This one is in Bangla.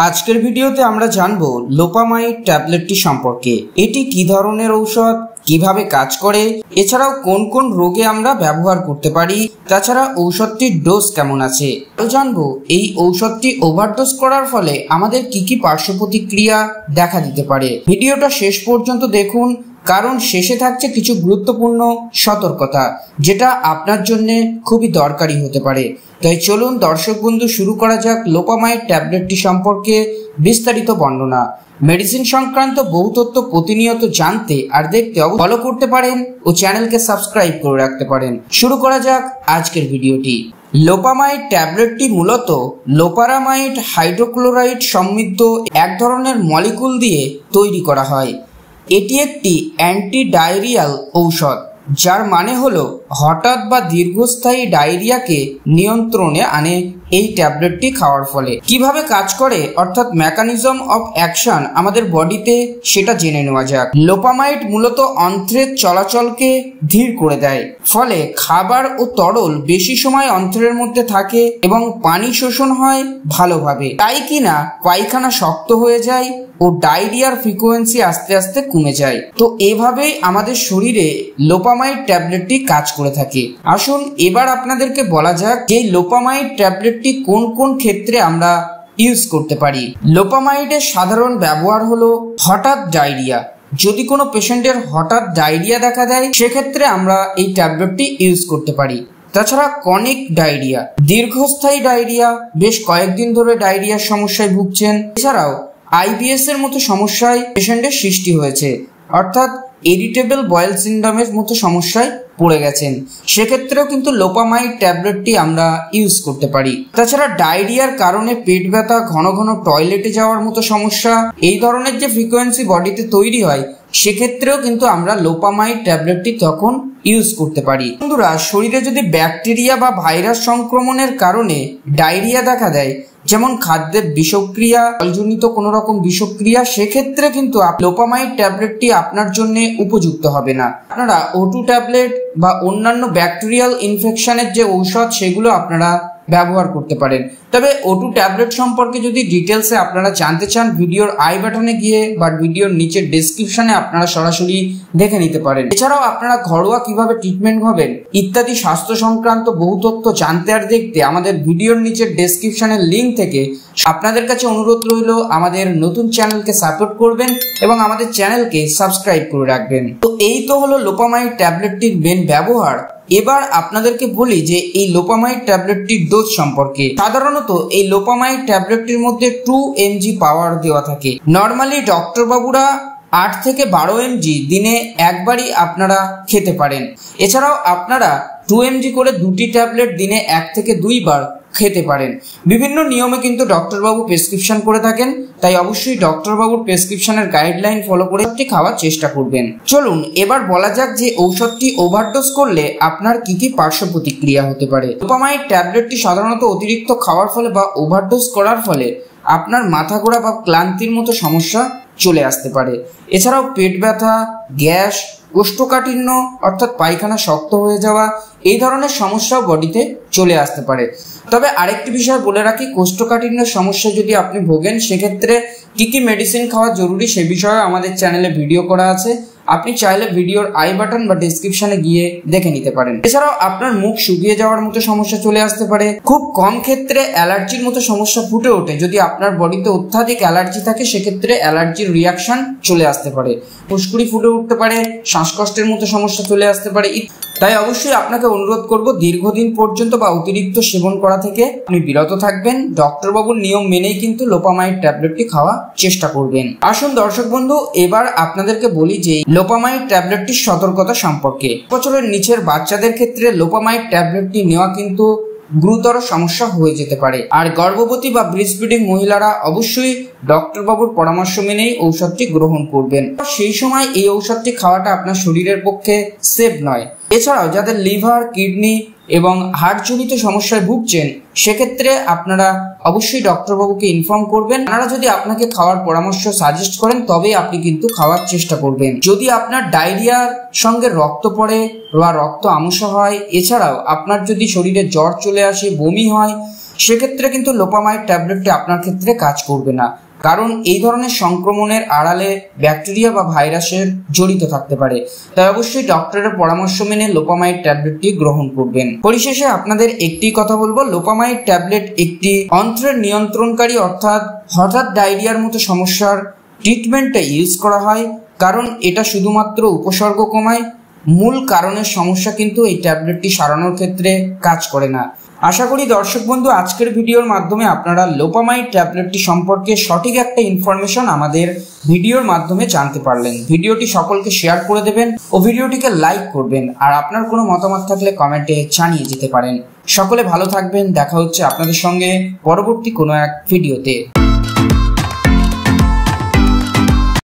আজকের ভিডিওতে আমরা জানবো লোপামাইড ট্যাবলেটটি সম্পর্কে। এটি কি ধরনের ঔষধ, কিভাবে কাজ করে, এছাড়াও কোন কোন রোগে আমরা ব্যবহার করতে পারি, তাছাড়া ঔষধটির ডোজ কেমন আছে। আরো জানবো এই ঔষধটি ওভারডোজ করার ফলে আমাদের কি কি পার্শ্ব প্রতিক্রিয়া দেখা দিতে পারে। ভিডিওটা শেষ পর্যন্ত দেখুন, কারণ শেষে থাকছে কিছু গুরুত্বপূর্ণ সতর্কতা যেটা আপনার জন্য খুবই দরকারি হতে পারে। তাই চলুন দর্শক বন্ধু, শুরু করা যাক লোপামাইড ট্যাবলেটটি সম্পর্কে বিস্তারিত বর্ণনা। মেডিসিন সংক্রান্ত বহু তথ্য প্রতিনিয়ত জানতে আর দেখতে ফলো করতে পারেন ও চ্যানেলকে সাবস্ক্রাইব করে রাখতে পারেন। শুরু করা যাক আজকের ভিডিওটি। লোপামাইড ট্যাবলেটটি মূলত লোপারামাইড হাইড্রোক্লোরাইড সমৃদ্ধ এক ধরনের মলিকুল দিয়ে তৈরি করা হয়। এটি একটি অ্যান্টি ডায়রিয়াল ঔষধ, যার মানে হলো হঠাৎ বা দীর্ঘস্থায়ী ডায়রিয়াকে নিয়ন্ত্রণে আনে এই ট্যাবলেটটি খাওয়ার ফলে। কিভাবে কাজ করে অর্থাৎ মেকানিজম অফ অ্যাকশন আমাদের বডিতে, সেটা জেনে নেওয়া যাক। লোপামাইড মূলত অন্ত্রের চলাচলকে ধীর করে দেয়, ফলে খাবার ও তরল বেশি সময় অন্ত্রের মধ্যে থাকে এবং পানি শোষণ হয় ভালোভাবে। তাই কিনা পায়খানা শক্ত হয়ে যায় ও ডায়রিয়ার ফ্রিকোয়েন্সি আস্তে আস্তে কমে যায়। তো এভাবেই আমাদের শরীরে লোপামাইড ট্যাবলেটটি কাজ করে থাকে। আসুন এবার আপনাদেরকে বলা যাক যে লোপামাইড ট্যাবলেটটি কোন কোন ক্ষেত্রে আমরা ইউজ করতে পারি। লোপামাইডের সাধারণ ব্যবহার হলো হঠাৎ ডায়রিয়া। যদি কোনো পেশেন্টের হঠাৎ ডায়রিয়া দেখা দেয়, সেক্ষেত্রে আমরা এই ট্যাবলেটটি ইউজ করতে পারি। তাছাড়া কনিক ডায়রিয়া, দীর্ঘস্থায়ী ডায়রিয়া, বেশ কয়েকদিন ধরে ডায়রিয়ার সমস্যায় ভুগছেন, এছাড়াও আইবিএস এর মতো সমস্যায় পেশেন্টের সৃষ্টি হয়েছে, অর্থাৎ ইরিটেবল বয়েল সিনড্রোমের মতো সমস্যায় পড়ে গেছেন, সেক্ষেত্রেও কিন্তু লোপামাইড ট্যাবলেটটি আমরা ইউজ করতে পারি। তাছাড়া ডায়রিয়ার কারণে পেট ব্যথা, ঘন ঘন টয়লেটে যাওয়ার মতো সমস্যা, এই ধরনের যে ফ্রিকোয়েন্সি বডিতে তৈরি হয়, সেক্ষেত্রেও কিন্তু আমরা লোপামাইড ট্যাবলেটটি তখন ইউজ করতে পারি। বন্ধুরা, শরীরে যদি ব্যাকটেরিয়া বা ভাইরাস সংক্রমণের কারণে ডায়রিয়া দেখা দেয়, যেমন খাদ্যের বিষক্রিয়া, জলজনিত কোনো রকম বিষক্রিয়া, সেক্ষেত্রে কিন্তু লোপামাইড ট্যাবলেটটি আপনার জন্য উপযুক্ত হবে না। আপনারা O2 ট্যাবলেট বা অন্যান্য ব্যাকটেরিয়াল ইনফেকশনের যে ঔষধ, সেগুলো আপনারা ব্যবহার করতে পারেন। তবে O2 ট্যাবলেট সম্পর্কে যদি ডিটেলসে আপনারা জানতে চান, ভিডিওর আই বাটনে গিয়ে বা ভিডিওর নিচের ডেসক্রিপশনে আপনারা সরাসরি দেখে নিতে পারেন। এছাড়াও আপনারা ঘরোয়া কিভাবে ট্রিটমেন্ট হবেন ইত্যাদি স্বাস্থ্য সংক্রান্ত বহু তথ্য জানতে আর দেখতে আমাদের ভিডিওর নিচের ডেসক্রিপশনের লিঙ্ক থেকে আপনাদের কাছে অনুরোধ রইল আমাদের নতুন চ্যানেলকে সাপোর্ট করবেন এবং আমাদের চ্যানেলকে সাবস্ক্রাইব করে রাখবেন। তো এই তো হলো লোপামাইড ট্যাবলেটটির মেন ব্যবহার। এবার আপনাদেরকে বলি যে এই লোপামাইড ট্যাবলেটটির ডোজ সম্পর্কে। সাধারণত এই লোপামাইড ট্যাবলেটটির মধ্যে 2 mg পাওয়ার দেওয়া থাকে। নর্মালি ডক্টর বাবুরা 8 থেকে 12 mg দিনে একবারই আপনারা খেতে পারেন। এছাড়াও আপনারা 2 mg করে 2টি ট্যাবলেট দিনে 1 থেকে 2 বার খেতে পারেন। বিভিন্ন নিয়মে কিন্তু ডক্টরবাবু প্রেসক্রিপশন করে থাকেন, তাই অবশ্যই ডক্টরবাবুর প্রেসক্রিপশনের গাইডলাইন ফলো করে খাওয়ার চেষ্টা করবেন। চলুন এবার বলা যাক যে ঔষধটি ওভারডোজ করলে আপনার কি কি পার্শ্ব প্রতিক্রিয়া হতে পারে। লোপামাইড ট্যাবলেটটি সাধারণত অতিরিক্ত খাওয়ার ফলে বা ওভারডোজ করার ফলে আপনার মাথা ঘোরা বা ক্লান্তির মতো সমস্যা চলে আসতে পারে। এছাড়াও পেট ব্যথা, গ্যাস, কোষ্ঠকাঠিন্য অর্থাৎ পায়খানা শক্ত হয়ে যাওয়া, এই ধরনের সমস্যাও বডিতে চলে আসতে পারে। তবে আরেকটি বিষয় বলে রাখি, কোষ্ঠকাঠিন্যের সমস্যা যদি আপনি ভোগেন, সেক্ষেত্রে কি কি মেডিসিন খাওয়া জরুরি সে বিষয়ে আমাদের চ্যানেলে ভিডিও করা আছে। আপনি চাইলে ভিডিওর আই বাটন বা ডেসক্রিপশনে গিয়ে দেখে নিতে পারেন। এছাড়াও আপনার মুখ শুকিয়ে যাওয়ার মতো সমস্যা চলে আসতে পারে। খুব কম ক্ষেত্রে অ্যালার্জির মতো সমস্যা ফুটে ওঠে। যদি আপনার বডিতে অত্যাধিক অ্যালার্জি থাকে, সেক্ষেত্রে অ্যালার্জির রিয়াকশন চলে আসতে পারে। ফুসকুড়ি ফুটে উঠতে পারে, শ্বাসকষ্টের মতো সমস্যা চলে আসতে পারে। তাই অবশ্যই আপনাকে অনুরোধ করব, দীর্ঘদিন পর্যন্ত বা অতিরিক্ত সেবন করা থেকে আপনি বিরত থাকবেন। ডক্টরবাবুর নিয়ম মেনেই কিন্তু লোপামাইড ট্যাবলেটটি খাওয়া চেষ্টা করবেন। আসুন দর্শক বন্ধু, এবার আপনাদেরকে বলি যে লোপামাইড ট্যাবলেটটির সতর্কতা সম্পর্কে। বছরের নিচের বাচ্চাদের ক্ষেত্রে লোপামাইড ট্যাবলেটটি নেওয়া কিন্তু গুরুতর সমস্যা হয়ে যেতে পারে। আর গর্ভবতী বা ব্রেস্ট ফিডিং মহিলারা অবশ্যই ডক্টর বাবুর পরামর্শ মেনেই ঔষধটি গ্রহণ করবেন। সেই সময় এই ঔষধটি খাওয়াটা আপনার শরীরের পক্ষে সেফ নয়। এছাড়াও যাদের লিভার, কিডনি এবং হার্টজনিত সমস্যায় ভুগছেন, সেক্ষেত্রে আপনারা অবশ্যই ডক্টরবাবুকে ইনফর্ম করবেন। আপনারা যদি আপনাকে খাওয়ার পরামর্শ সাজেস্ট করেন, তবেই আপনি কিন্তু খাওয়ার চেষ্টা করবেন। যদি আপনার ডায়রিয়ার সঙ্গে রক্ত পড়ে বা রক্ত আমসা হয়, এছাড়াও আপনার যদি শরীরে জ্বর চলে আসে, বমি হয়, সেক্ষেত্রে কিন্তু লোপামাইড ট্যাবলেটটি আপনার ক্ষেত্রে কাজ করবে না, কারণ এই ধরনের সংক্রমণের আড়ালে ব্যাকটেরিয়া বা ভাইরাসের জড়িত থাকতে পারে। তাই অবশ্যই ডক্টরের পরামর্শ মেনে লোপামাইড ট্যাবলেটটি গ্রহণ করবেন। পরিশেষে আপনাদের একটি কথা বলবো, লোপামাইড ট্যাবলেট একটি অন্ত্রের নিয়ন্ত্রণকারী, অর্থাৎ হঠাৎ ডায়রিয়ার মতো সমস্যার ট্রিটমেন্টে ইউজ করা হয়, কারণ এটা শুধুমাত্র উপসর্গ কমায়, মূল কারণের সমস্যা কিন্তু এই ট্যাবলেটটি সারানোর ক্ষেত্রে কাজ করে না। আশা করি দর্শক বন্ধু আজকের ভিডিওর মাধ্যমে আপনারা লোপামাইড ট্যাবলেটটি সম্পর্কে সঠিক একটা ইনফরমেশন আমাদের ভিডিওর মাধ্যমে জানতে পারলেন। ভিডিওটি সকলকে শেয়ার করে দেবেন ও ভিডিওটিকে লাইক করবেন, আর আপনার কোনো মতামত থাকলে কমেন্টে জানিয়ে যেতে পারেন। সকলে ভালো থাকবেন, দেখা হচ্ছে আপনাদের সঙ্গে পরবর্তী কোনো এক ভিডিওতে।